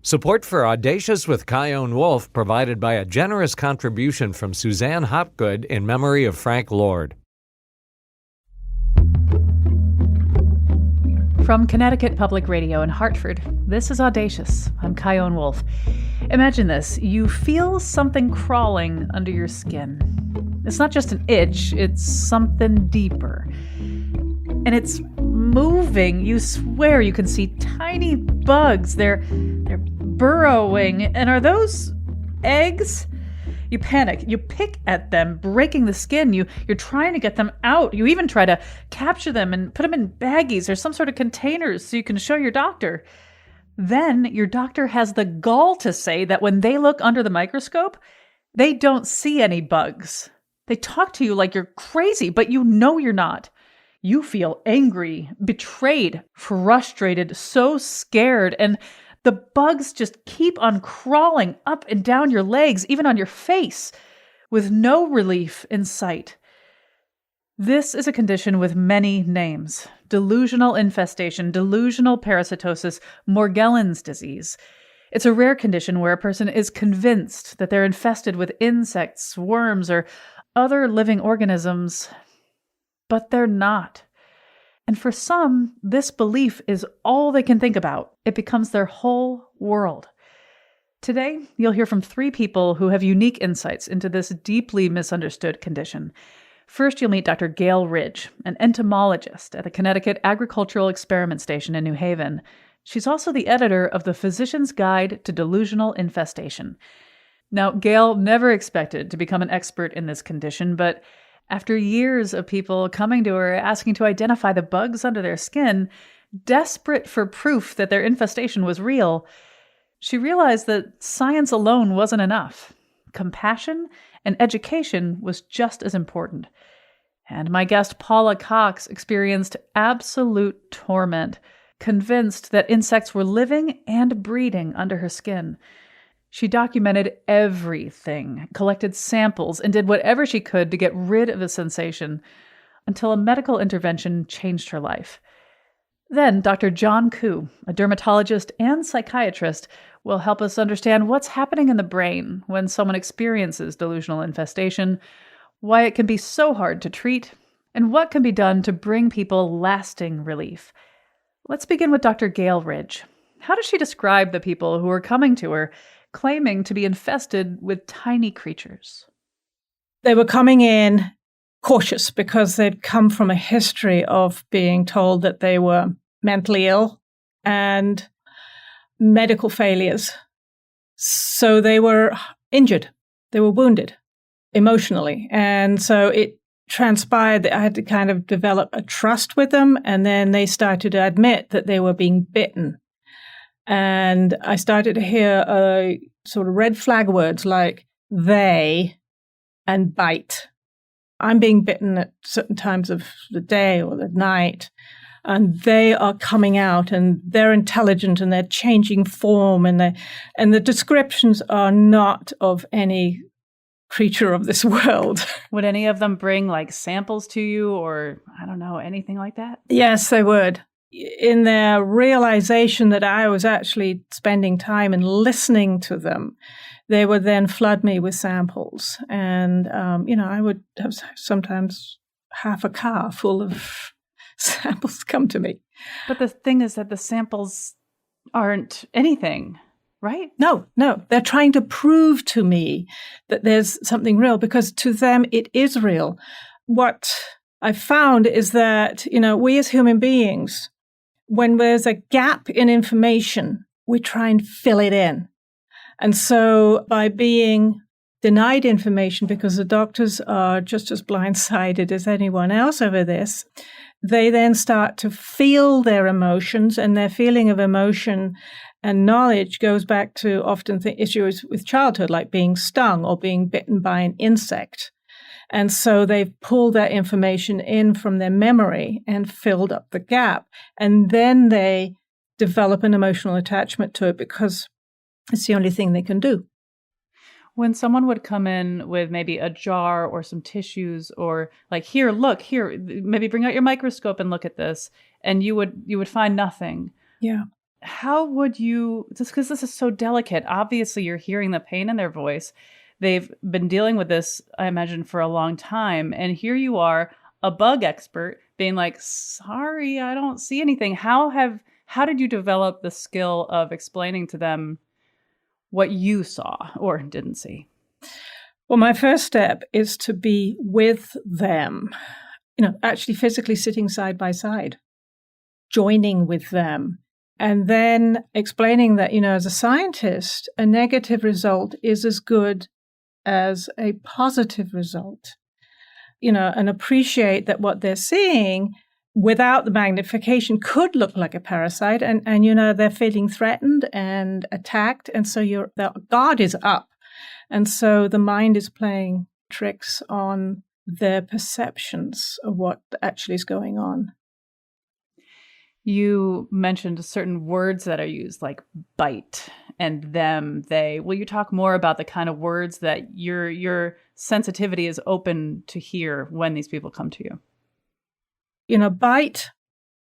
Support for Audacious with Chion Wolf provided by a generous contribution from Suzanne Hopgood in memory of Frank Lord. From Connecticut Public Radio in Hartford, this is Audacious. I'm Chion Wolf. Imagine this. You feel something crawling under your skin. It's not just an itch, it's something deeper. And it's moving. You swear you can see tiny bugs. They're burrowing. And are those eggs? You panic. You pick at them, breaking the skin. You're trying to get them out. You even try to capture them and put them in baggies or some sort of containers so you can show your doctor. Then your doctor has the gall to say that when they look under the microscope, they don't see any bugs. They talk to you like you're crazy, but you know you're not. You feel angry, betrayed, frustrated, so scared, and the bugs just keep on crawling up and down your legs, even on your face, with no relief in sight. This is a condition with many names: delusional infestation, delusional parasitosis, Morgellons disease. It's a rare condition where a person is convinced that they're infested with insects, worms, or other living organisms, but they're not. And for some, this belief is all they can think about. It becomes their whole world. Today, you'll hear from 3 people who have unique insights into this deeply misunderstood condition. First, you'll meet Dr. Gail Ridge, an entomologist at the Connecticut Agricultural Experiment Station in New Haven. She's also the editor of the Physician's Guide to Delusional Infestation. Now, Gail never expected to become an expert in this condition, but after years of people coming to her asking to identify the bugs under their skin, desperate for proof that their infestation was real, she realized that science alone wasn't enough. Compassion and education was just as important. And my guest Paula Cox experienced absolute torment, convinced that insects were living and breeding under her skin. She documented everything, collected samples, and did whatever she could to get rid of the sensation until a medical intervention changed her life. Then Dr. John Koo, a dermatologist and psychiatrist, will help us understand what's happening in the brain when someone experiences delusional infestation, why it can be so hard to treat, and what can be done to bring people lasting relief. Let's begin with Dr. Gail Ridge. How does she describe the people who are coming to her claiming to be infested with tiny creatures? They were coming in cautious because they'd come from a history of being told that they were mentally ill and medical failures. So they were injured. They were wounded emotionally. And so it transpired that I had to kind of develop a trust with them. And then they started to admit that they were being bitten. And I started to hear sort of red flag words like they and bite. I'm being bitten at certain times of the day or the night, and they are coming out and they're intelligent and they're changing form, and the descriptions are not of any creature of this world. Would any of them bring like samples to you or, I don't know, anything like that? Yes, they would. In their realization that I was actually spending time and listening to them, they would then flood me with samples. And, I would have sometimes half a car full of samples come to me. But the thing is that the samples aren't anything, right? No. They're trying to prove to me that there's something real, because to them it is real. What I found is that, we as human beings, when there's a gap in information, we try and fill it in. And so by being denied information because the doctors are just as blindsided as anyone else over this, they then start to feel their emotions, and their feeling of emotion and knowledge goes back to often issues with childhood, like being stung or being bitten by an insect. And so they've pulled that information in from their memory and filled up the gap. And then they develop an emotional attachment to it because it's the only thing they can do. When someone would come in with maybe a jar or some tissues, or like, here, look, here, maybe bring out your microscope and look at this, and you would find nothing. Yeah. how would you, just because this is so delicate, obviously you're hearing the pain in their voice. They've been dealing with this, I imagine, for a long time. And here you are, a bug expert, being like, sorry, I don't see anything. How did you develop the skill of explaining to them what you saw or didn't see? Well, my first step is to be with them, actually physically sitting side by side, joining with them, and then explaining that, as a scientist, a negative result is as good as a positive result, and appreciate that what they're seeing without the magnification could look like a parasite, and they're feeling threatened and attacked, and so their guard is up. And so the mind is playing tricks on their perceptions of what actually is going on. You mentioned certain words that are used, like bite and them, they. Will you talk more about the kind of words that your sensitivity is open to hear when these people come to you? Bite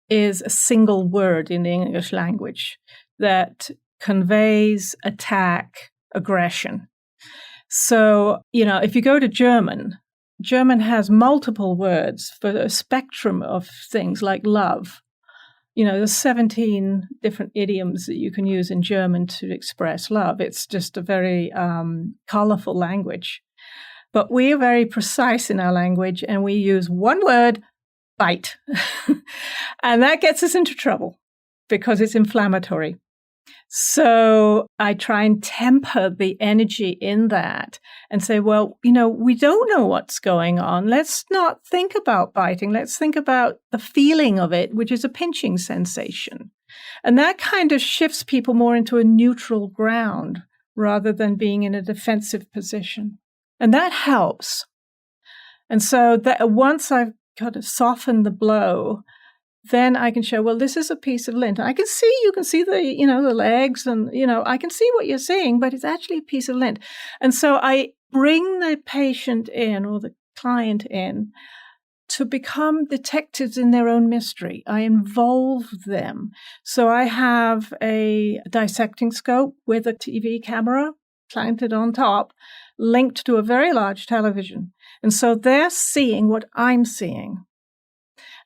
is a single word in the English language that conveys attack, aggression. So, if you go to German has multiple words for a spectrum of things like love. There's 17 different idioms that you can use in German to express love. It's just a very colorful language. But we are very precise in our language, and we use one word, bite. And that gets us into trouble because it's inflammatory. So I try and temper the energy in that and say, well, we don't know what's going on. Let's not think about biting. Let's think about the feeling of it, which is a pinching sensation. And that kind of shifts people more into a neutral ground rather than being in a defensive position. And that helps. And so that once I've kind of softened the blow, then I can show, well, this is a piece of lint. You can see the, the legs and, I can see what you're seeing, but it's actually a piece of lint. And so I bring the patient in or the client in to become detectives in their own mystery. I involve them. So I have a dissecting scope with a TV camera planted on top, linked to a very large television. And so they're seeing what I'm seeing.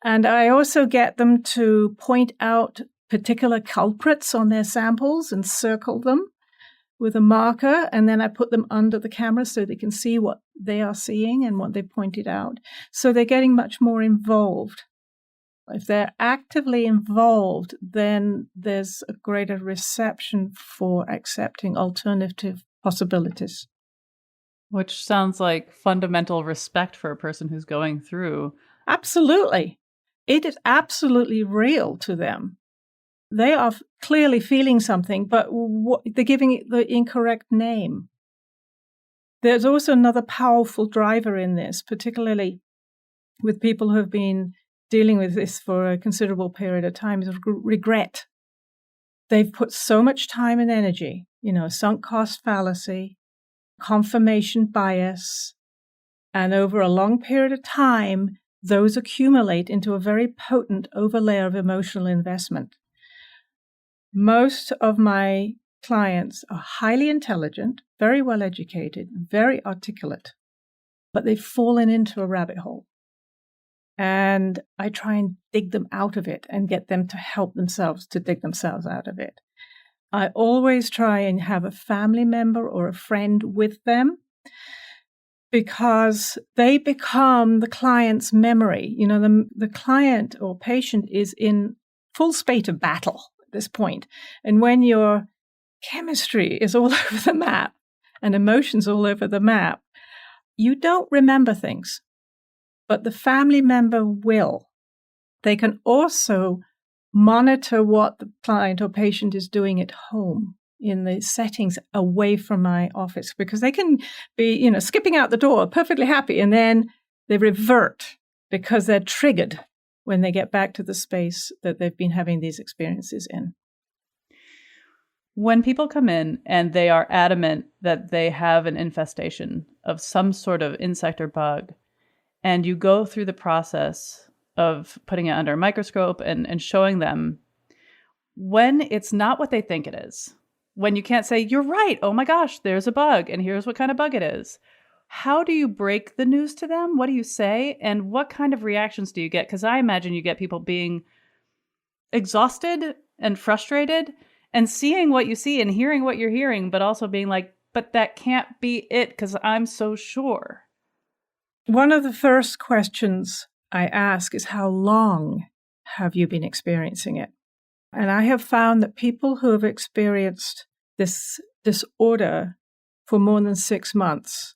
And I also get them to point out particular culprits on their samples and circle them with a marker. And then I put them under the camera so they can see what they are seeing and what they pointed out. So they're getting much more involved. If they're actively involved, then there's a greater reception for accepting alternative possibilities. Which sounds like fundamental respect for a person who's going through. Absolutely. It is absolutely real to them. They are clearly feeling something, but they're giving it the incorrect name. There's also another powerful driver in this, particularly with people who have been dealing with this for a considerable period of time, is regret. They've put so much time and energy, sunk cost fallacy, confirmation bias, and over a long period of time, those accumulate into a very potent overlay of emotional investment. Most of my clients are highly intelligent, very well educated, very articulate, but they've fallen into a rabbit hole. And I try and dig them out of it and get them to help themselves to dig themselves out of it. I always try and have a family member or a friend with them, because they become the client's memory. The client or patient is in full spate of battle at this point. And when your chemistry is all over the map and emotions all over the map, you don't remember things, but the family member will. They can also monitor what the client or patient is doing at home in the settings away from my office, because they can be, skipping out the door, perfectly happy, and then they revert because they're triggered when they get back to the space that they've been having these experiences in. When people come in and they are adamant that they have an infestation of some sort of insect or bug, and you go through the process of putting it under a microscope and showing them, when it's not what they think it is, when you can't say, you're right, oh my gosh, there's a bug, and here's what kind of bug it is. How do you break the news to them? What do you say? And what kind of reactions do you get? Because I imagine you get people being exhausted and frustrated and seeing what you see and hearing what you're hearing, but also being like, but that can't be it because I'm so sure. One of the first questions I ask is, how long have you been experiencing it? And I have found that people who have experienced this disorder for more than 6 months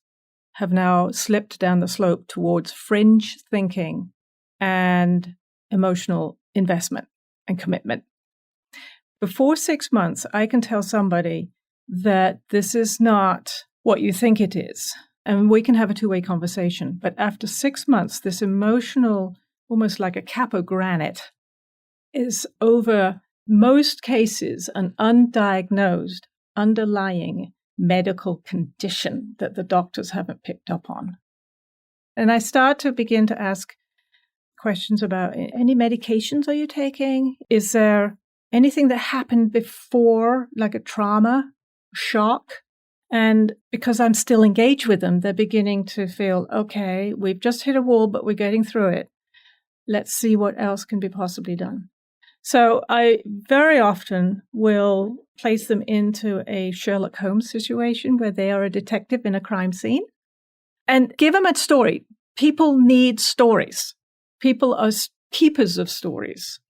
have now slipped down the slope towards fringe thinking and emotional investment and commitment. Before 6 months, I can tell somebody that this is not what you think it is, and we can have a two-way conversation. But after 6 months, this emotional, almost like a cap of granite, is over most cases an undiagnosed underlying medical condition that the doctors haven't picked up on. And I start to begin to ask questions about, any medications are you taking? Is there anything that happened before, like a trauma, shock? And because I'm still engaged with them, they're beginning to feel, okay, we've just hit a wall, but we're getting through it. Let's see what else can be possibly done. So I very often will place them into a Sherlock Holmes situation where they are a detective in a crime scene and give them a story. People need stories. People are keepers of stories,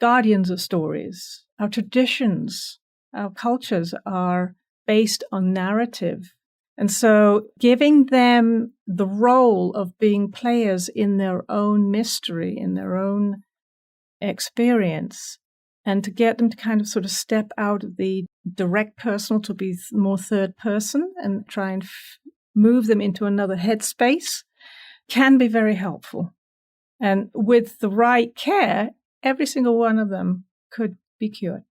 guardians of stories. Our traditions, our cultures are based on narrative. And so giving them the role of being players in their own mystery, in their own experience, and to get them to kind of sort of step out of the direct personal to be more third person and try and move them into another headspace can be very helpful. And with the right care, every single one of them could be cured.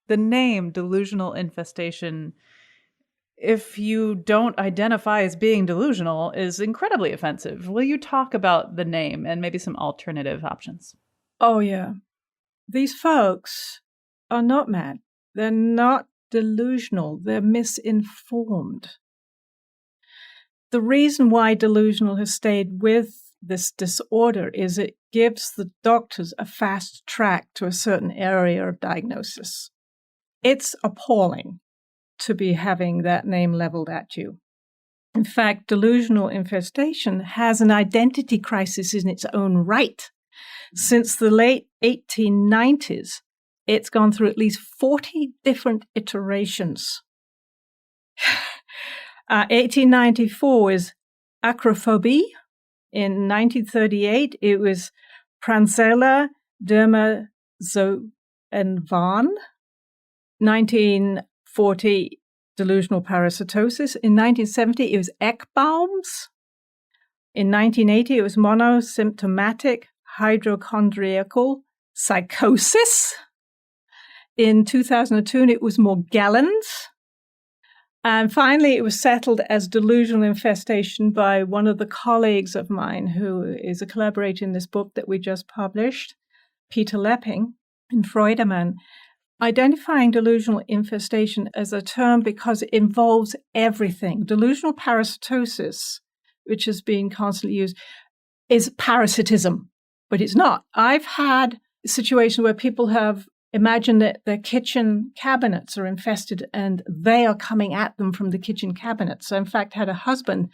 The name delusional infestation, if you don't identify as being delusional, is incredibly offensive. Will you talk about the name and maybe some alternative options? Oh, yeah. These folks are not mad. They're not delusional. They're misinformed. The reason why delusional has stayed with this disorder is it gives the doctors a fast track to a certain area of diagnosis. It's appalling to be having that name leveled at you. In fact, delusional infestation has an identity crisis in its own right. Since the late 1890s, it's gone through at least 40 different iterations. 1894 is acrophobia. In 1938, it was Pranzella dermatozoovan. 1940, delusional parasitosis. In 1970, it was Ekbaum's. In 1980, it was monosymptomatic hydrochondriacal psychosis. In 2002, it was Morgellons. And finally, it was settled as delusional infestation by one of the colleagues of mine who is a collaborator in this book that we just published, Peter Lepping and Freudemann, identifying delusional infestation as a term because it involves everything. Delusional parasitosis, which has been constantly used, is parasitism, but it's not. I've had situations where people have imagined that their kitchen cabinets are infested and they are coming at them from the kitchen cabinets. So in fact, had a husband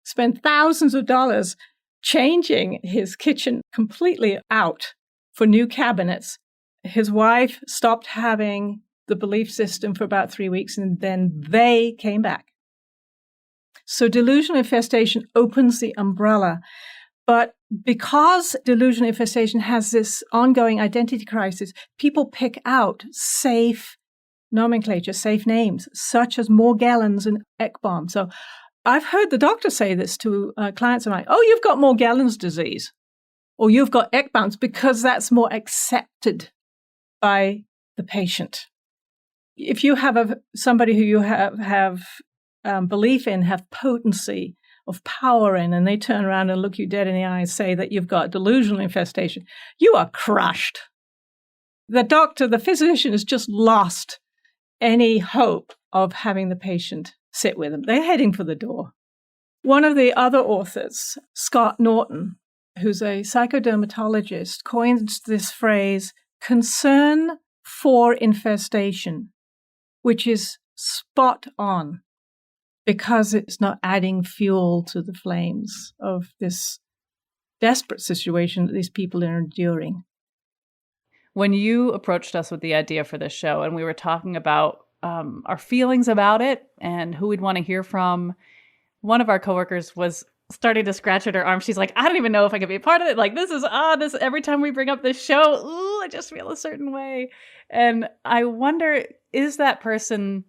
spend thousands of dollars changing his kitchen completely out for new cabinets. His wife stopped having the belief system for about 3 weeks, and then they came back. So delusional infestation opens the umbrella. But because delusional infestation has this ongoing identity crisis, people pick out safe nomenclature, safe names, such as Morgellons and Ekbaum. So I've heard the doctor say this to clients of mine, oh, you've got Morgellons disease, or you've got Ekbaum's, because that's more accepted by the patient. If you have somebody who you have belief in, have potency of power in, and they turn around and look you dead in the eye and say that you've got delusional infestation, you are crushed. the physician has just lost any hope of having the patient sit with them. They're heading for the door. One of the other authors, Scott Norton, who's a psychodermatologist, coins this phrase, concern for infestation, which is spot on because it's not adding fuel to the flames of this desperate situation that these people are enduring. When you approached us with the idea for this show and we were talking about our feelings about it and who we'd want to hear from, one of our coworkers was starting to scratch at her arm. She's like, I don't even know if I could be a part of it. Like, this is this every time we bring up this show, ooh, I just feel a certain way. And I wonder, is that person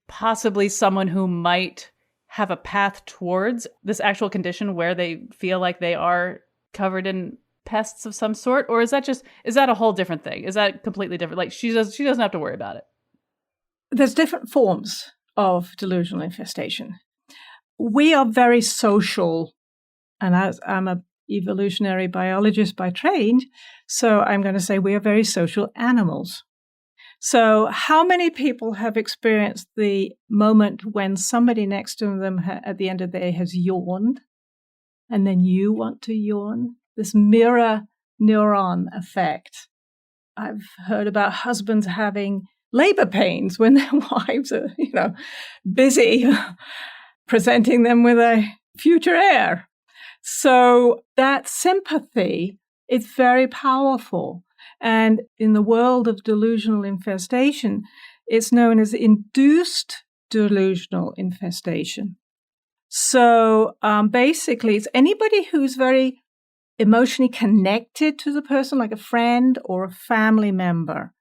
possibly someone who might have a path towards this actual condition where they feel like they are covered in pests of some sort? Or is that a whole different thing? Is that completely different? Like she doesn't have to worry about it. There's different forms of delusional infestation. We are very social, and as I'm an evolutionary biologist by trade, so I'm going to say we are very social animals. So how many people have experienced the moment when somebody next to them at the end of the day has yawned, and then you want to yawn? This mirror neuron effect. I've heard about husbands having labor pains when their wives are, busy presenting them with a future heir. So that sympathy is very powerful. And in the world of delusional infestation, it's known as induced delusional infestation. So basically, it's anybody who's very emotionally connected to the person, like a friend or a family member.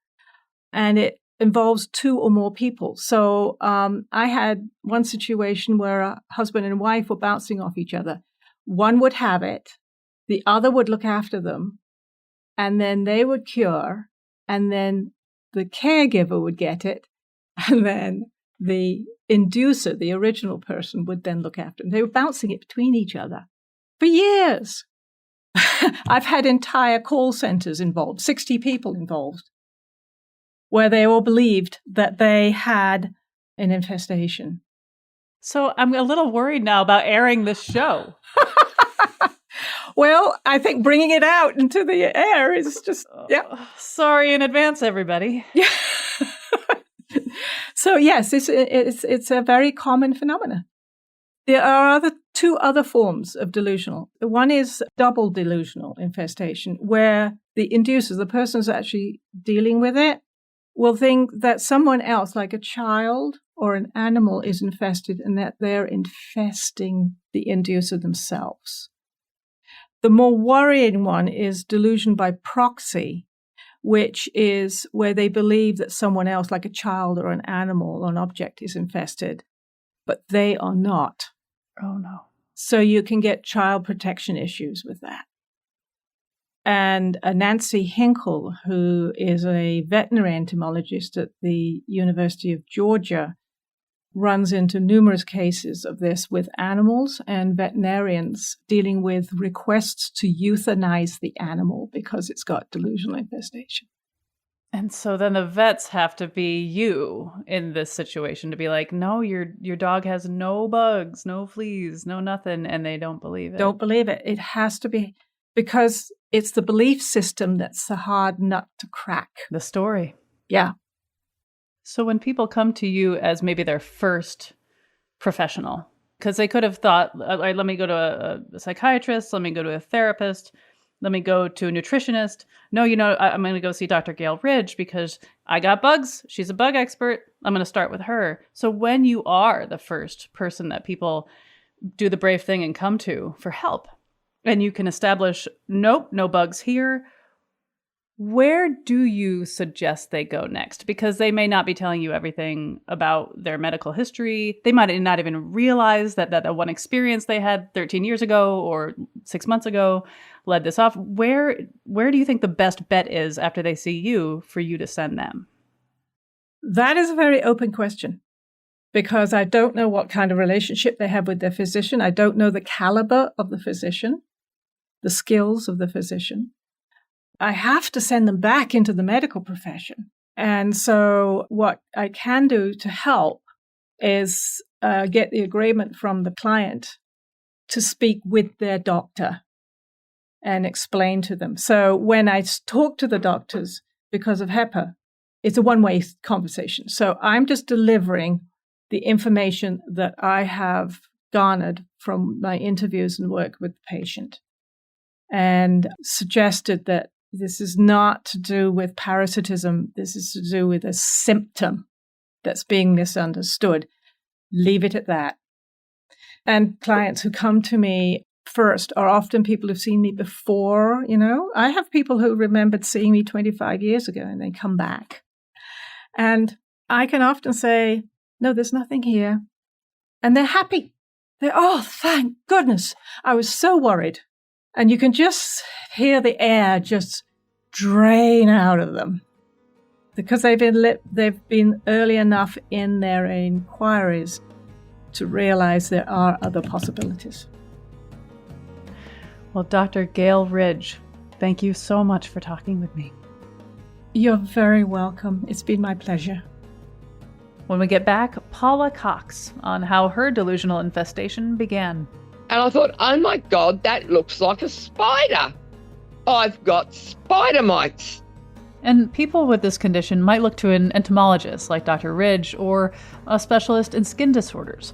And it involves two or more people. So I had one situation where a husband and wife were bouncing off each other. One would have it, the other would look after them, and then they would cure, and then the caregiver would get it, and then the inducer, the original person, would then look after them. They were bouncing it between each other for years. I've had entire call centers involved, 60 people involved, where they all believed that they had an infestation. So I'm a little worried now about airing this show. Well, I think bringing it out into the air is just, yeah. Sorry in advance, everybody. Yeah. So yes, it's a very common phenomenon. There are two other forms of delusional. One is double delusional infestation, where the inducer, the person who's actually dealing with it, will think that someone else, like a child or an animal, is infested and that they're infesting the inducer themselves. The more worrying one is delusion by proxy, which is where they believe that someone else, like a child or an animal or an object, is infested, but they are not. Oh, no. So you can get child protection issues with that. And Nancy Hinkle, who is a veterinary entomologist at the University of Georgia, runs into numerous cases of this with animals and veterinarians dealing with requests to euthanize the animal because it's got delusional infestation. And so then the vets have to be you in this situation to be like, no, your dog has no bugs, no fleas, no nothing, and they don't believe it. Don't believe it. It has to be, because it's the belief system that's the hard nut to crack. The story. Yeah. So when people come to you as maybe their first professional, because they could have thought, let me go to a psychiatrist, let me go to a therapist, let me go to a nutritionist. No, I'm going to go see Dr. Gail Ridge because I got bugs. She's a bug expert. I'm going to start with her. So when you are the first person that people do the brave thing and come to for help, and you can establish, nope, no bugs here, where do you suggest they go next? Because they may not be telling you everything about their medical history. They might not even realize that one experience they had 13 years ago or 6 months ago led this off. Where do you think the best bet is after they see you for you to send them? That is a very open question, because I don't know what kind of relationship they have with their physician. I don't know the caliber of the physician, the skills of the physician. I have to send them back into the medical profession. And so what I can do to help is get the agreement from the client to speak with their doctor and explain to them. So when I talk to the doctors because of HEPA, it's a one-way conversation. So I'm just delivering the information that I have garnered from my interviews and work with the patient, and suggested that this is not to do with parasitism. This is to do with a symptom that's being misunderstood. Leave it at that. And clients who come to me first are often people who've seen me before. I have people who remembered seeing me 25 years ago and they come back. And I can often say, no, there's nothing here. And they're happy. Oh, thank goodness. I was so worried. And you can just hear the air just drain out of them because they've been early enough in their inquiries to realize there are other possibilities. Well, Dr. Gail Ridge, thank you so much for talking with me. You're very welcome. It's been my pleasure. When we get back, Paula Cox on how her delusional infestation began. And I thought, oh my God, that looks like a spider. I've got spider mites. And people with this condition might look to an entomologist like Dr. Ridge or a specialist in skin disorders.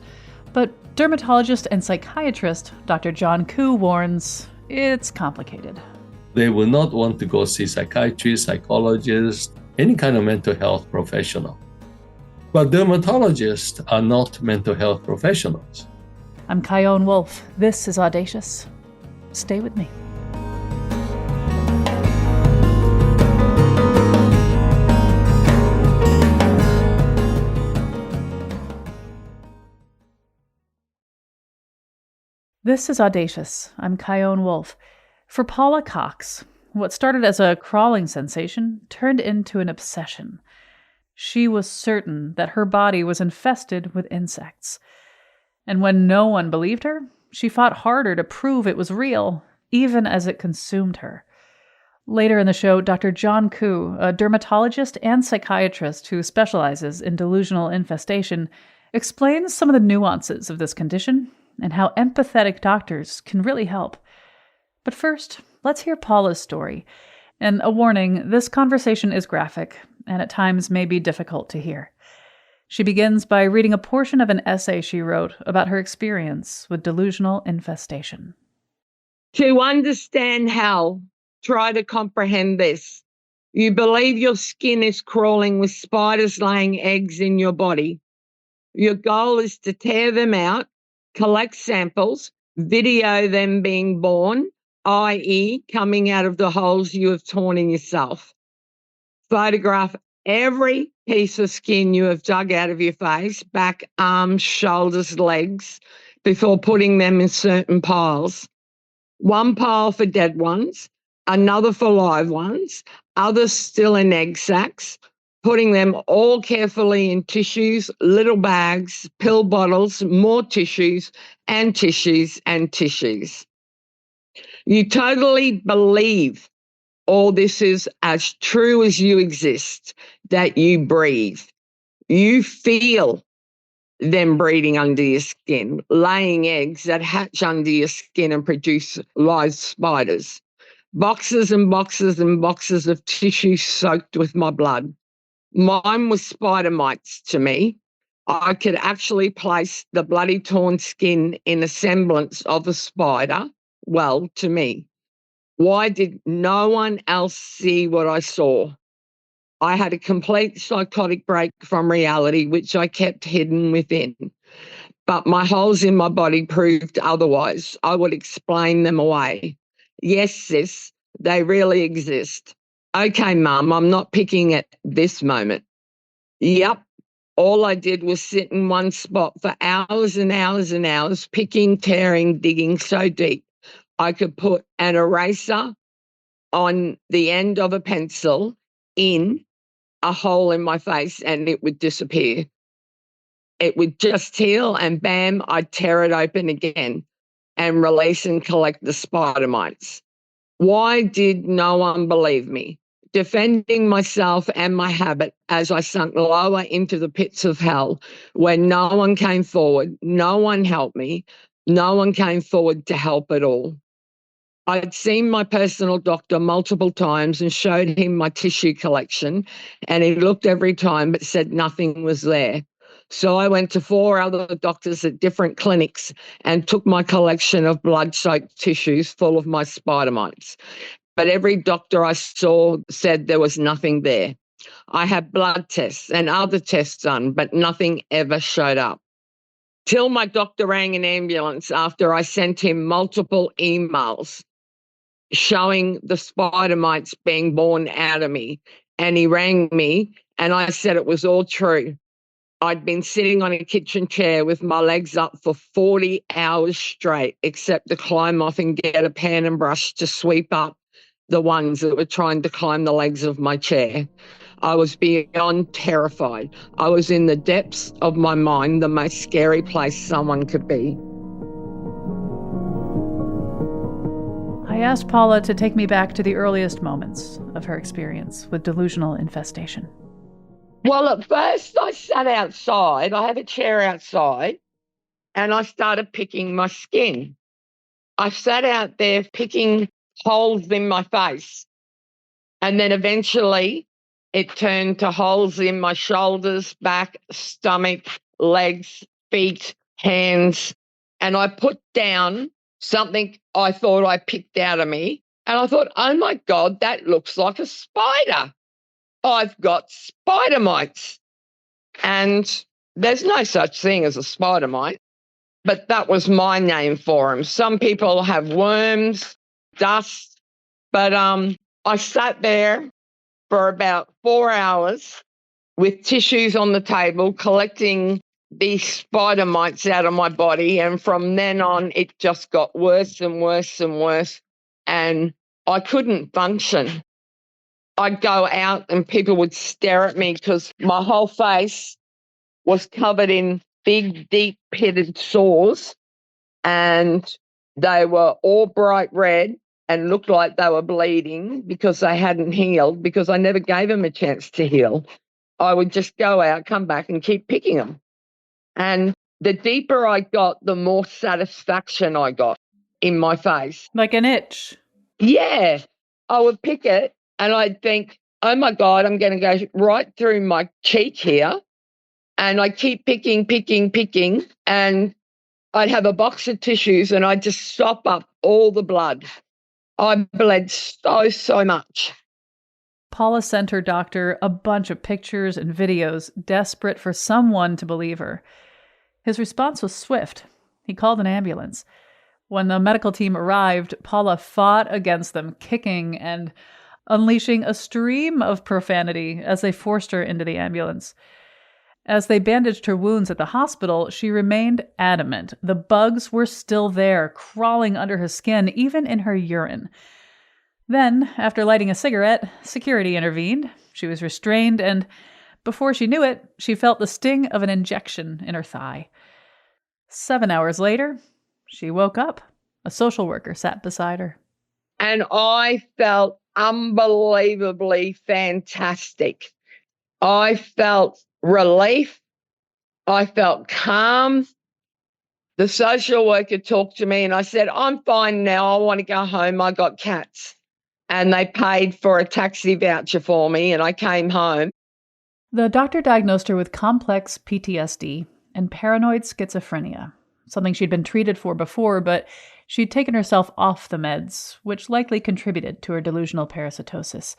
But dermatologist and psychiatrist Dr. John Koo warns it's complicated. They will not want to go see psychiatrists, psychologists, any kind of mental health professional. But dermatologists are not mental health professionals. I'm Kyone Wolf. This is Audacious. Stay with me. This is Audacious. I'm Kyone Wolf. For Paula Cox, what started as a crawling sensation turned into an obsession. She was certain that her body was infested with insects. And when no one believed her, she fought harder to prove it was real, even as it consumed her. Later in the show, Dr. John Koo, a dermatologist and psychiatrist who specializes in delusional infestation, explains some of the nuances of this condition and how empathetic doctors can really help. But first, let's hear Paula's story. And a warning, this conversation is graphic and at times may be difficult to hear. She begins by reading a portion of an essay she wrote about her experience with delusional infestation. To understand how, try to comprehend this. You believe your skin is crawling with spiders laying eggs in your body. Your goal is to tear them out, collect samples, video them being born, i.e. coming out of the holes you have torn in yourself. Photograph every piece of skin you have dug out of your face, back, arms, shoulders, legs, before putting them in certain piles. One pile for dead ones, another for live ones, others still in egg sacs, putting them all carefully in tissues, little bags, pill bottles, more tissues, and tissues and tissues. You totally believe all this is as true as you exist, that you breathe. You feel them breeding under your skin, laying eggs that hatch under your skin and produce live spiders. Boxes and boxes and boxes of tissue soaked with my blood. Mine was spider mites to me. I could actually place the bloody torn skin in a semblance of a spider, well, to me. Why did no one else see what I saw? I had a complete psychotic break from reality, which I kept hidden within. But my holes in my body proved otherwise. I would explain them away. Yes, sis, they really exist. Okay, Mum, I'm not picking at this moment. Yep, all I did was sit in one spot for hours and hours and hours, picking, tearing, digging so deep. I could put an eraser on the end of a pencil in a hole in my face and it would disappear. It would just heal and bam, I'd tear it open again and release and collect the spider mites. Why did no one believe me? Defending myself and my habit as I sunk lower into the pits of hell, where no one came forward, no one helped me, no one came forward to help at all. I'd seen my personal doctor multiple times and showed him my tissue collection, and he looked every time but said nothing was there. So I went to 4 other doctors at different clinics and took my collection of blood-soaked tissues full of my spider mites. But every doctor I saw said there was nothing there. I had blood tests and other tests done, but nothing ever showed up. Till my doctor rang an ambulance after I sent him multiple emails showing the spider mites being born out of me. And he rang me and I said it was all true. I'd been sitting on a kitchen chair with my legs up for 40 hours straight, except to climb off and get a pan and brush to sweep up the ones that were trying to climb the legs of my chair. I was beyond terrified. I was in the depths of my mind, the most scary place someone could be. I asked Paula to take me back to the earliest moments of her experience with delusional infestation. Well, at first I sat outside. I had a chair outside and I started picking my skin. I sat out there picking holes in my face. And then eventually it turned to holes in my shoulders, back, stomach, legs, feet, hands. And I put down something I thought I picked out of me. And I thought, oh my God, that looks like a spider. I've got spider mites. And there's no such thing as a spider mite, but that was my name for them. Some people have worms, dust, but I sat there for about 4 hours with tissues on the table collecting these spider mites out of my body. And from then on, it just got worse and worse and worse. And I couldn't function. I'd go out and people would stare at me because my whole face was covered in big, deep pitted sores. And they were all bright red and looked like they were bleeding because they hadn't healed, because I never gave them a chance to heal. I would just go out, come back and keep picking them. And the deeper I got, the more satisfaction I got in my face. Like an itch. Yeah, I would pick it and I'd think, oh my God, I'm going to go right through my cheek here. And I keep picking, and I'd have a box of tissues and I'd just sop up all the blood. I bled so much. Paula sent her doctor a bunch of pictures and videos, desperate for someone to believe her. His response was swift. He called an ambulance. When the medical team arrived, Paula fought against them, kicking and unleashing a stream of profanity as they forced her into the ambulance. As they bandaged her wounds at the hospital, she remained adamant. The bugs were still there, crawling under her skin, even in her urine. Then, after lighting a cigarette, security intervened. She was restrained, and before she knew it, she felt the sting of an injection in her thigh. 7 hours later, she woke up. A social worker sat beside her. And I felt unbelievably fantastic. I felt relief. I felt calm. The social worker talked to me and I said, I'm fine now. I want to go home. I got cats. And they paid for a taxi voucher for me and I came home. The doctor diagnosed her with complex PTSD and paranoid schizophrenia, something she'd been treated for before, but she'd taken herself off the meds, which likely contributed to her delusional parasitosis.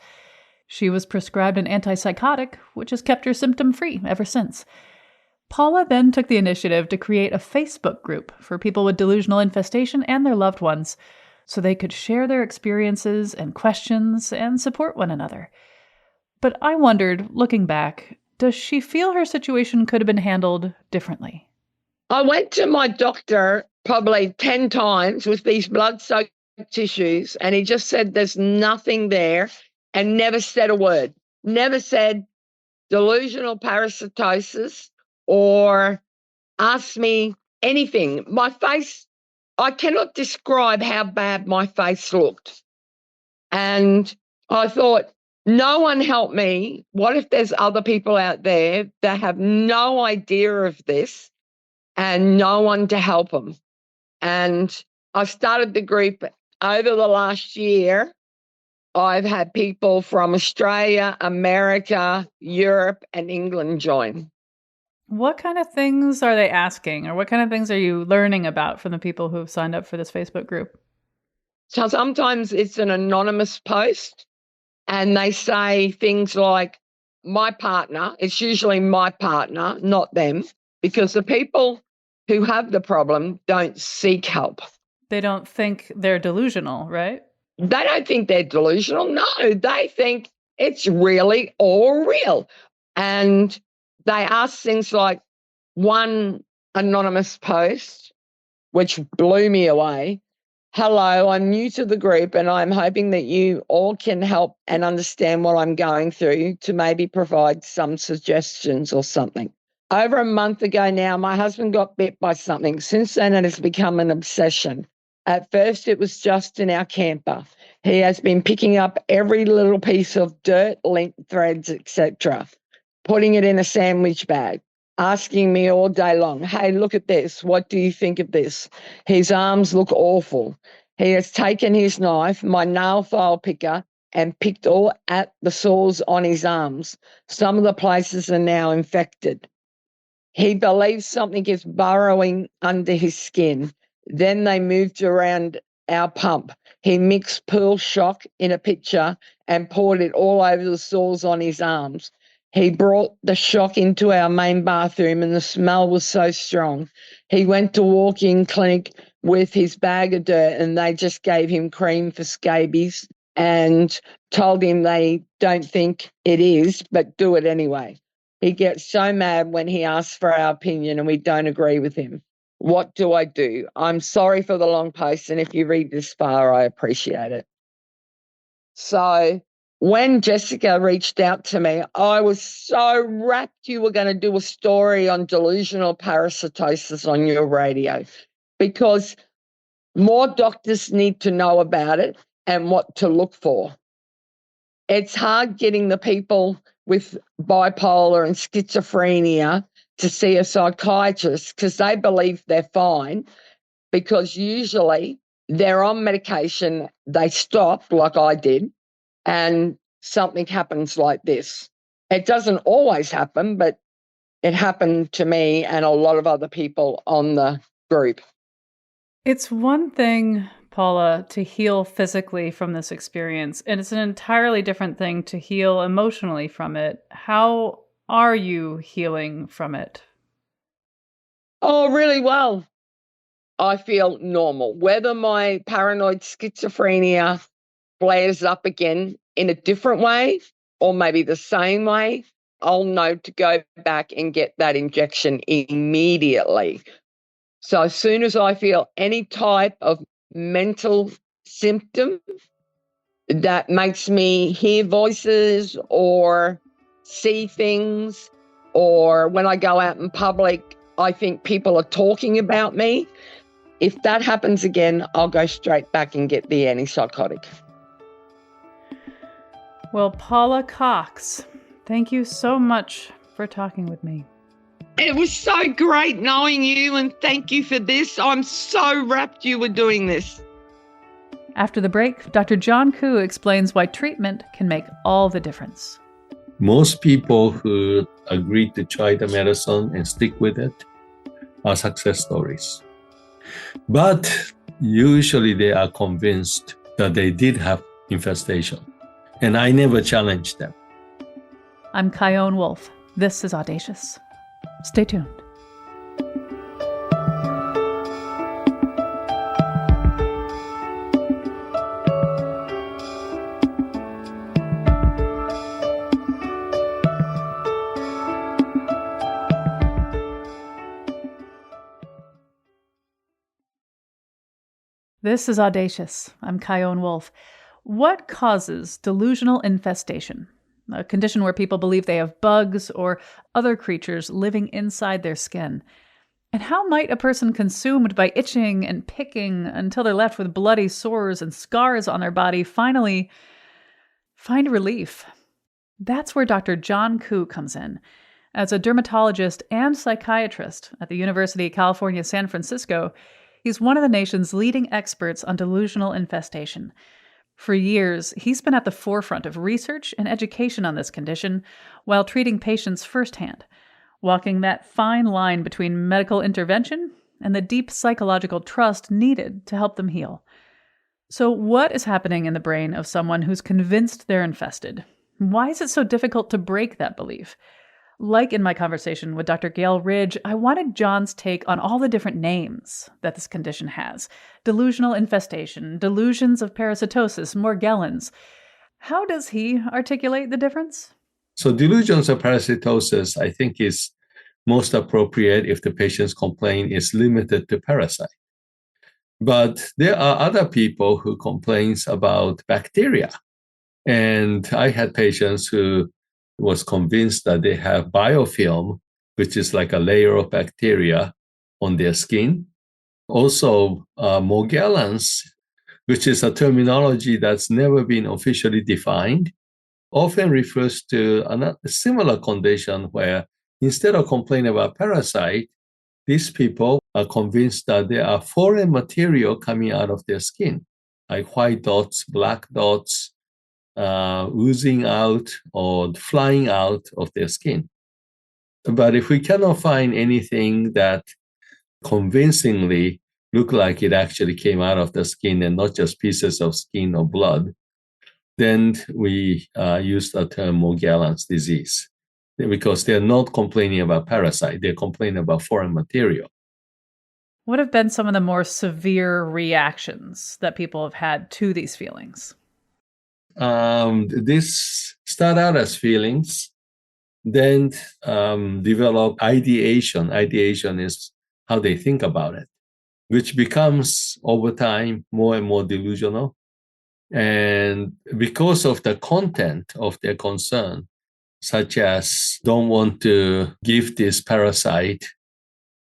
She was prescribed an antipsychotic, which has kept her symptom-free ever since. Paula then took the initiative to create a Facebook group for people with delusional infestation and their loved ones, so they could share their experiences and questions and support one another. But I wondered, looking back, does she feel her situation could have been handled differently? I went to my doctor probably 10 times with these blood-soaked tissues, and he just said there's nothing there and never said a word. Never said delusional parasitosis or asked me anything. My face, I cannot describe how bad my face looked. And I thought, no one helped me. What if there's other people out there that have no idea of this and no one to help them? And I started the group over the last year. I've had people from Australia, America, Europe, and England join. What kind of things are they asking, or what kind of things are you learning about from the people who have signed up for this Facebook group? So sometimes it's an anonymous post and they say things like, my partner, it's usually my partner, not them, because the people who have the problem don't seek help. They don't think they're delusional, right? They don't think they're delusional. No, they think it's really all real. And they ask things like, one anonymous post, which blew me away. Hello, I'm new to the group and I'm hoping that you all can help and understand what I'm going through to maybe provide some suggestions or something. Over a month ago now, my husband got bit by something. Since then, it has become an obsession. At first, it was just in our camper. He has been picking up every little piece of dirt, lint, threads, etc., putting it in a sandwich bag, asking me all day long, hey, look at this. What do you think of this? His arms look awful. He has taken his knife, my nail file picker, and picked all at the sores on his arms. Some of the places are now infected. He believes something is burrowing under his skin. Then they moved around our pump. He mixed pool shock in a pitcher and poured it all over the sores on his arms. He brought the shock into our main bathroom and the smell was so strong. He went to walk-in clinic with his bag of dirt and they just gave him cream for scabies and told him they don't think it is, but do it anyway. He gets so mad when he asks for our opinion and we don't agree with him. What do I do? I'm sorry for the long post, and if you read this far, I appreciate it. So when Jessica reached out to me, I was so rapt you were going to do a story on delusional parasitosis on your radio, because more doctors need to know about it and what to look for. It's hard getting the people with bipolar and schizophrenia to see a psychiatrist because they believe they're fine, because usually they're on medication, they stop like I did, and something happens like this. It doesn't always happen, but it happened to me and a lot of other people on the group. It's one thing, Paula, to heal physically from this experience, and it's an entirely different thing to heal emotionally from it. How are you healing from it? Oh, really well. I feel normal. Whether my paranoid schizophrenia flares up again in a different way or maybe the same way, I'll know to go back and get that injection immediately. So as soon as I feel any type of mental symptom that makes me hear voices or see things, or when I go out in public, I think people are talking about me, if that happens again, I'll go straight back and get the antipsychotic. Well, Paula Cox, thank you so much for talking with me. It was so great knowing you, and thank you for this. I'm so rapt you were doing this. After the break, Dr. John Koo explains why treatment can make all the difference. Most people who agree to try the medicine and stick with it are success stories. But usually they are convinced that they did have infestation. And I never challenged them. I'm Chion Wolf. This is Audacious. Stay tuned. This is Audacious. I'm Chion Wolf. What causes delusional infestation? A condition where people believe they have bugs or other creatures living inside their skin. And how might a person consumed by itching and picking until they're left with bloody sores and scars on their body finally find relief? That's where Dr. John Koo comes in. As a dermatologist and psychiatrist at the University of California, San Francisco, he's one of the nation's leading experts on delusional infestation. For years, he's been at the forefront of research and education on this condition while treating patients firsthand, walking that fine line between medical intervention and the deep psychological trust needed to help them heal. So, what is happening in the brain of someone who's convinced they're infested? Why is it so difficult to break that belief? Like in my conversation with Dr. Gail Ridge, I wanted John's take on all the different names that this condition has. Delusional infestation, delusions of parasitosis, Morgellons. How does he articulate the difference? So delusions of parasitosis, I think, is most appropriate if the patient's complaint is limited to parasite. But there are other people who complain about bacteria. And I had patients who was convinced that they have biofilm, which is like a layer of bacteria on their skin. Also, Morgellons, which is a terminology that's never been officially defined, often refers to a similar condition where instead of complaining about parasite, these people are convinced that there are foreign material coming out of their skin, like white dots, black dots, oozing out or flying out of their skin. But if we cannot find anything that convincingly look like it actually came out of the skin and not just pieces of skin or blood, then we use the term Morgellons disease, because they're not complaining about parasite, they're complaining about foreign material. What have been some of the more severe reactions that people have had to these feelings? This start out as feelings, then develop ideation. Ideation is how they think about it, which becomes over time more and more delusional. And because of the content of their concern, such as don't want to give this parasite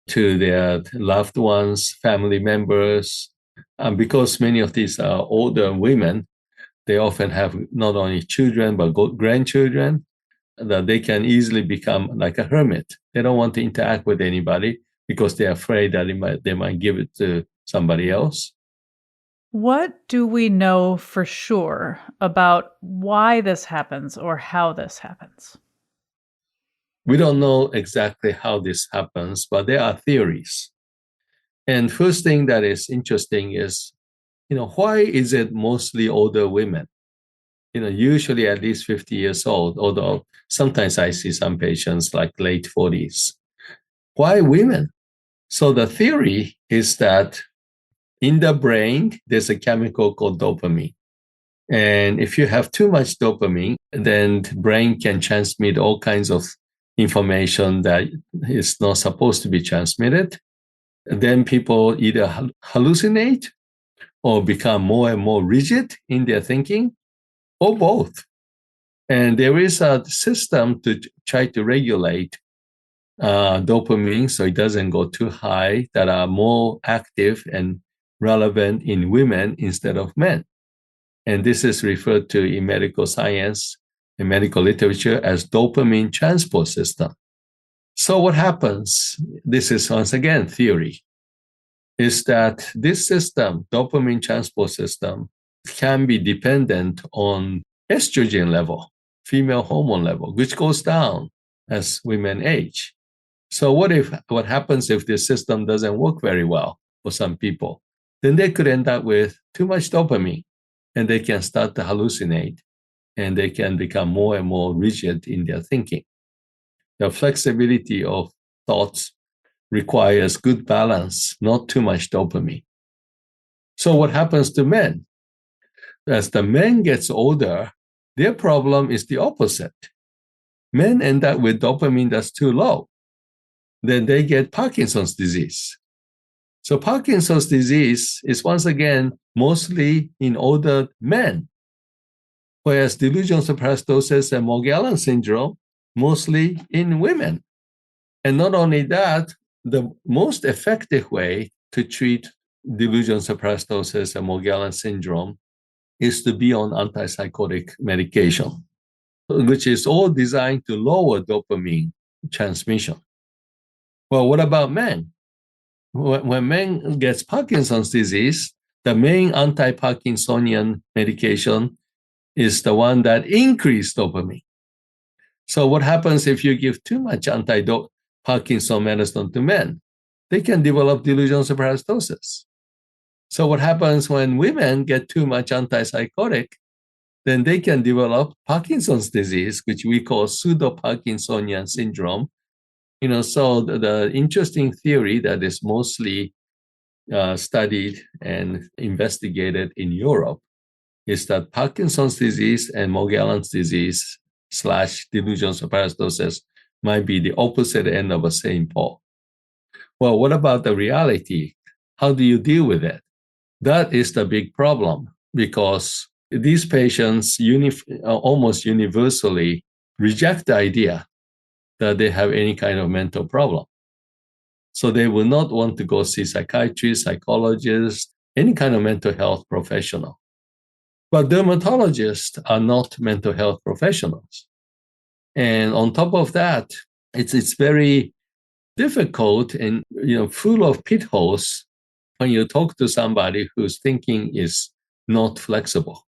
to their loved ones, family members, and because many of these are older women, they often have not only children, but grandchildren, that they can easily become like a hermit. They don't want to interact with anybody because they're afraid that they might give it to somebody else. What do we know for sure about why this happens or how this happens? We don't know exactly how this happens, but there are theories. And first thing that is interesting is, why is it mostly older women? Usually at least 50 years old, although sometimes I see some patients like late 40s. Why women? So the theory is that in the brain, there's a chemical called dopamine. And if you have too much dopamine, then the brain can transmit all kinds of information that is not supposed to be transmitted. Then people either hallucinate or become more and more rigid in their thinking, or both. And there is a system to try to regulate dopamine so it doesn't go too high, that are more active and relevant in women instead of men. And this is referred to in medical science and medical literature as dopamine transport system. So what happens, this is once again theory, is that this system, dopamine transport system, can be dependent on estrogen level, female hormone level, which goes down as women age. So what happens if this system doesn't work very well for some people? Then they could end up with too much dopamine, and they can start to hallucinate, and they can become more and more rigid in their thinking. The flexibility of thoughts requires good balance, not too much dopamine. So what happens to men? As the men gets older, their problem is the opposite. Men end up with dopamine that's too low. Then they get Parkinson's disease. So Parkinson's disease is once again mostly in older men, whereas delusions of parasitosis and Morgellons syndrome mostly in women. And not only that, the most effective way to treat delusion superstosis and Morgellons syndrome is to be on antipsychotic medication, which is all designed to lower dopamine transmission. Well, what about men? When men gets Parkinson's disease, the main anti-Parkinsonian medication is the one that increases dopamine. So what happens if you give too much anti-Parkinson medicine to men? They can develop delusional superstosis. So what happens when women get too much antipsychotic? Then they can develop Parkinson's disease, which we call pseudo-Parkinsonian syndrome. So the interesting theory that is mostly studied and investigated in Europe is that Parkinson's disease and Morgellons disease / delusional superstosis might be the opposite end of the same pole. Well, what about the reality? How do you deal with it? That is the big problem, because these patients almost universally reject the idea that they have any kind of mental problem. So they will not want to go see psychiatrists, psychologists, any kind of mental health professional. But dermatologists are not mental health professionals. And on top of that, it's very difficult and full of pitfalls when you talk to somebody whose thinking is not flexible.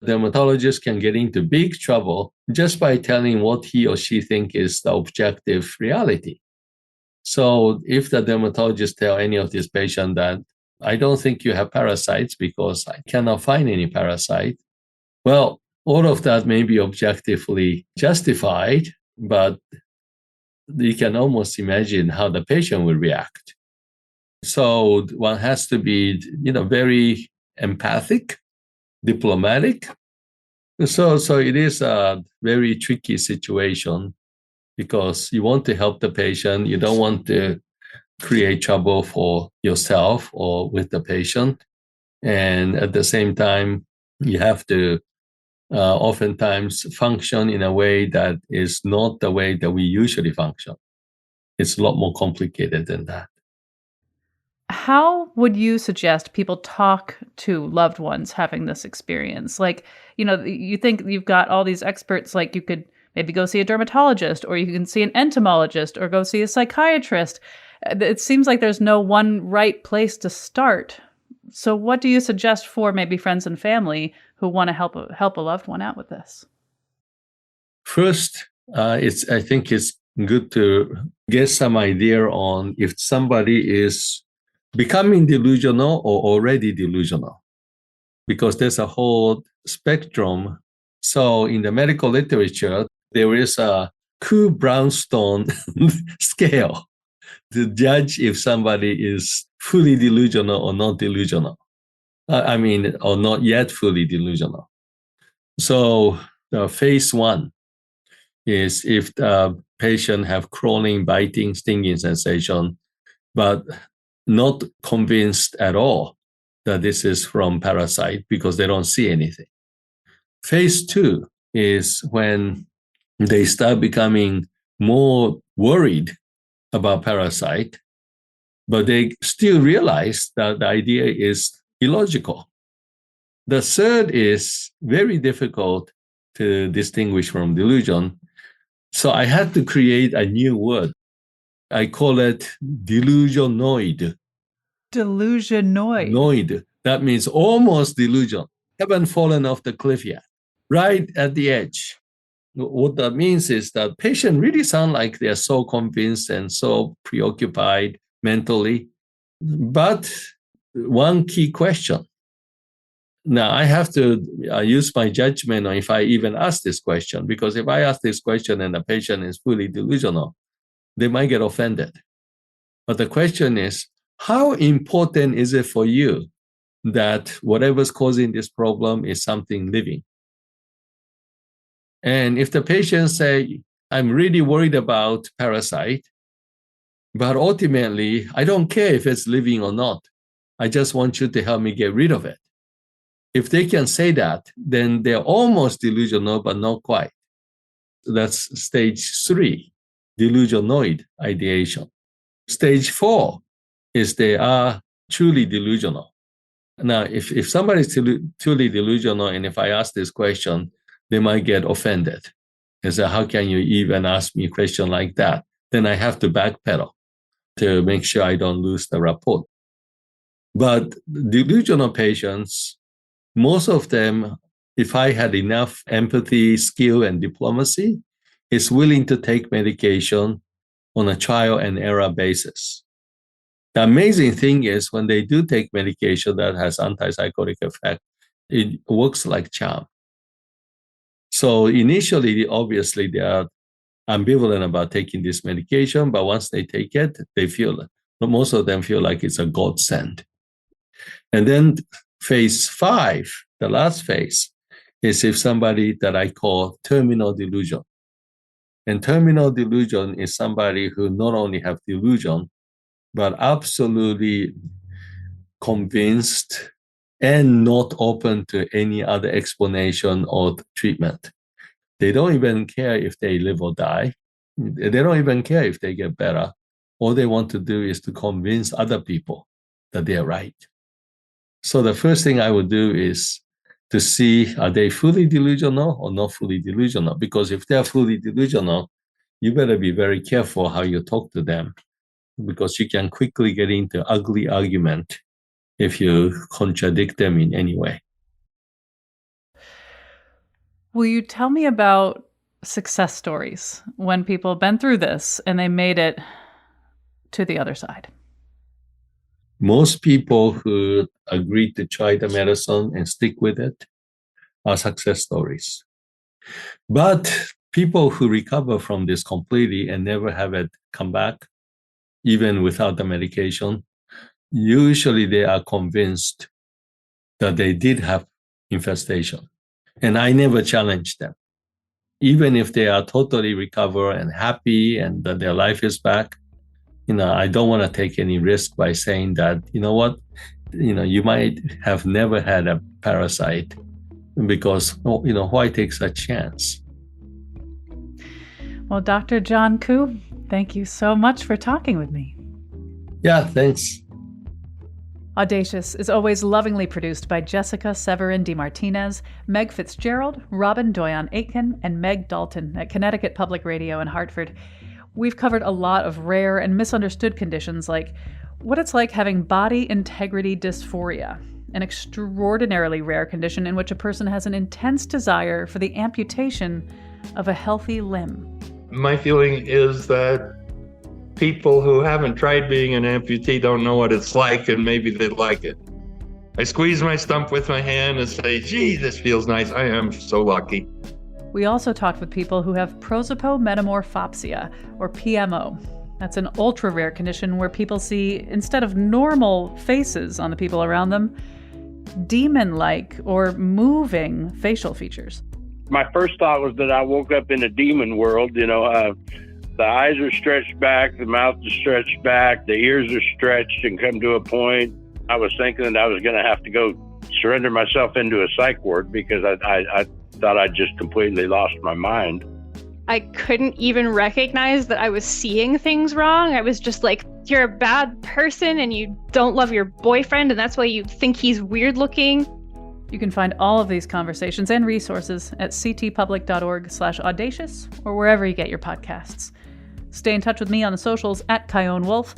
Dermatologists can get into big trouble just by telling what he or she thinks is the objective reality. So if the dermatologist tell any of these patients that I don't think you have parasites because I cannot find any parasite, well, all of that may be objectively justified, but you can almost imagine how the patient will react. So one has to be, very empathic, diplomatic. So it is a very tricky situation because you want to help the patient. You don't want to create trouble for yourself or with the patient. And at the same time, you have to oftentimes function in a way that is not the way that we usually function. It's a lot more complicated than that. How would you suggest people talk to loved ones having this experience? Like, you think you've got all these experts, like you could maybe go see a dermatologist, or you can see an entomologist, or go see a psychiatrist. It seems like there's no one right place to start. So what do you suggest for maybe friends and family who want to help a loved one out with this? First, I think it's good to get some idea on if somebody is becoming delusional or already delusional, because there's a whole spectrum. So in the medical literature, there is a Kuh-Brownstone scale to judge if somebody is fully delusional or not delusional. Or not yet fully delusional. So phase 1 is if the patient have crawling, biting, stinging sensation, but not convinced at all that this is from parasite because they don't see anything. Phase 2 is when they start becoming more worried about parasite, but they still realize that the idea is illogical. The third is very difficult to distinguish from delusion. So I had to create a new word. I call it delusionoid. Delusionoid. Noid. That means almost delusion. Haven't fallen off the cliff yet. Right at the edge. What that means is that patients really sound like they're so convinced and so preoccupied mentally. But one key question. Now, I have to use my judgment on if I even ask this question, because if I ask this question and the patient is fully delusional, they might get offended. But the question is, how important is it for you that whatever's causing this problem is something living? And if the patient say, I'm really worried about parasite, but ultimately, I don't care if it's living or not. I just want you to help me get rid of it. If they can say that, then they're almost delusional, but not quite. That's stage 3, delusionoid ideation. Stage 4 is they are truly delusional. Now, if somebody is truly delusional, and if I ask this question, they might get offended and say, how can you even ask me a question like that? Then I have to backpedal to make sure I don't lose the rapport. But delusional patients, most of them, if I had enough empathy, skill, and diplomacy, is willing to take medication on a trial and error basis. The amazing thing is when they do take medication that has antipsychotic effect, it works like charm. So initially, obviously, they are ambivalent about taking this medication, but once they take it, most of them feel like it's a godsend. And then phase 5, the last phase, is if somebody that I call terminal delusion. And terminal delusion is somebody who not only have delusion, but absolutely convinced and not open to any other explanation or treatment. They don't even care if they live or die. They don't even care if they get better. All they want to do is to convince other people that they're right. So the first thing I would do is to see, are they fully delusional or not fully delusional? Because if they're fully delusional, you better be very careful how you talk to them, because you can quickly get into ugly argument if you contradict them in any way. Will you tell me about success stories when people have been through this and they made it to the other side? Most people who agree to try the medicine and stick with it are success stories. But people who recover from this completely and never have it come back, even without the medication, usually they are convinced that they did have infestation. And I never challenge them. Even if they are totally recovered and happy and that their life is back, I don't want to take any risk by saying that, you might have never had a parasite, because, why take such chance? Well, Dr. John Koo, thank you so much for talking with me. Yeah, thanks. Audacious is always lovingly produced by Jessica Severin DeMartinez, Meg Fitzgerald, Robin Doyon-Aitken, and Meg Dalton at Connecticut Public Radio in Hartford. We've covered a lot of rare and misunderstood conditions, like what it's like having body integrity dysphoria, an extraordinarily rare condition in which a person has an intense desire for the amputation of a healthy limb. My feeling is that people who haven't tried being an amputee don't know what it's like, and maybe they'd like it. I squeeze my stump with my hand and say, gee, this feels nice. I am so lucky. We also talked with people who have prosopometamorphopsia, or PMO. That's an ultra-rare condition where people see, instead of normal faces on the people around them, demon-like or moving facial features. My first thought was that I woke up in a demon world. The eyes are stretched back, the mouth is stretched back, the ears are stretched and come to a point. I was thinking that I was going to have to go surrender myself into a psych ward because I thought I'd just completely lost my mind. I couldn't even recognize that I was seeing things wrong. I was just like, you're a bad person and you don't love your boyfriend, and that's why you think he's weird looking. You can find all of these conversations and resources at ctpublic.org/audacious or wherever you get your podcasts. Stay in touch with me on the socials at Kyone Wolf,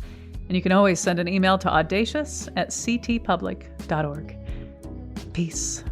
and you can always send an email to audacious@ctpublic.org. Peace.